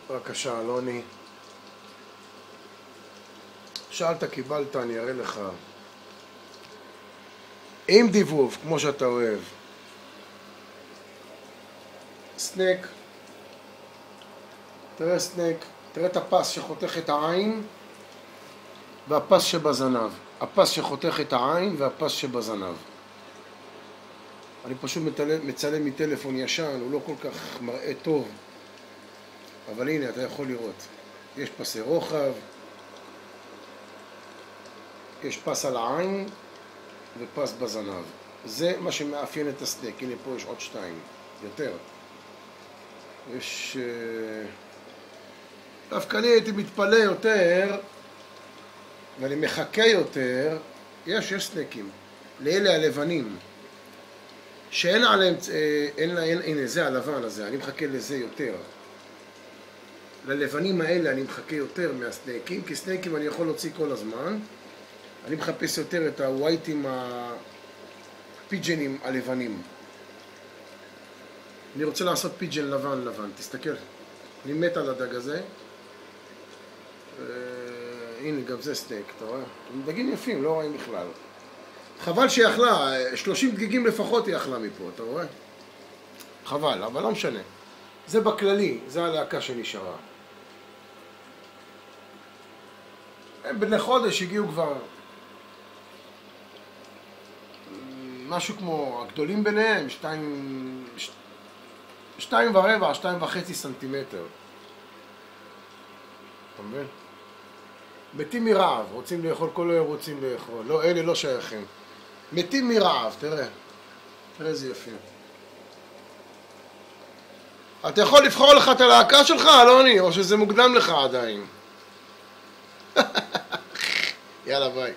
בבקשה, אלוני. שאלת, קיבלת, אני אראה לך. עם דיבוב, כמו שאתה אוהב. סנק. תראה סנק, תראה את הפס שחותך את העין והפס שבזנב. הפס שחותך את העין והפס שבזנב. אני פשוט מצלם מטלפון ישן, הוא לא כל כך מראה טוב. אבל הנה, אתה יכול לראות. יש פסי רוחב, יש פס על העין ופס בזנב. זה מה שמאפיין את הסנק. הנה פה יש עוד שתיים, יותר. יש... דווקא אני הייתי מתפלא יותר, ואני מחכה יותר. יש סנקים. לאלה הלבנים. שאין עליהם, הנה זה הלבן הזה, אני מחכה לזה יותר. ללבנים האלה אני מחכה יותר מהסנקים, כי סנקים אני יכול להוציא כל הזמן. אני מחפש יותר את הווייטים, הפיג'נים הלבנים. אני רוצה לעשות פיג'ן לבן, תסתכל. אני מת על הדג הזה. הנה, גם זה סנק, אתה רואה? הם דגים יפים, לא רואים בכלל. חבל שהיא אכלה, 30 דגיגים לפחות היא אכלה מפה, אתה רואה? חבל, אבל לא משנה. זה בכללי, זה הלהקה שנשארה. הם בני חודש הגיעו כבר משהו כמו הגדולים ביניהם, 2.25, 2.5 סנטימטר. אתה מבין? מתים מרעב, רוצים לאכול, כל היום רוצים לאכול. לא, אלה לא שייכים. מתים מרעב, תראה. תראה איזה יפים. אתה יכול לבחור לך את הלהקה שלך, אלוני, או שזה מוקדם לך עדיין. יאללה, ביי.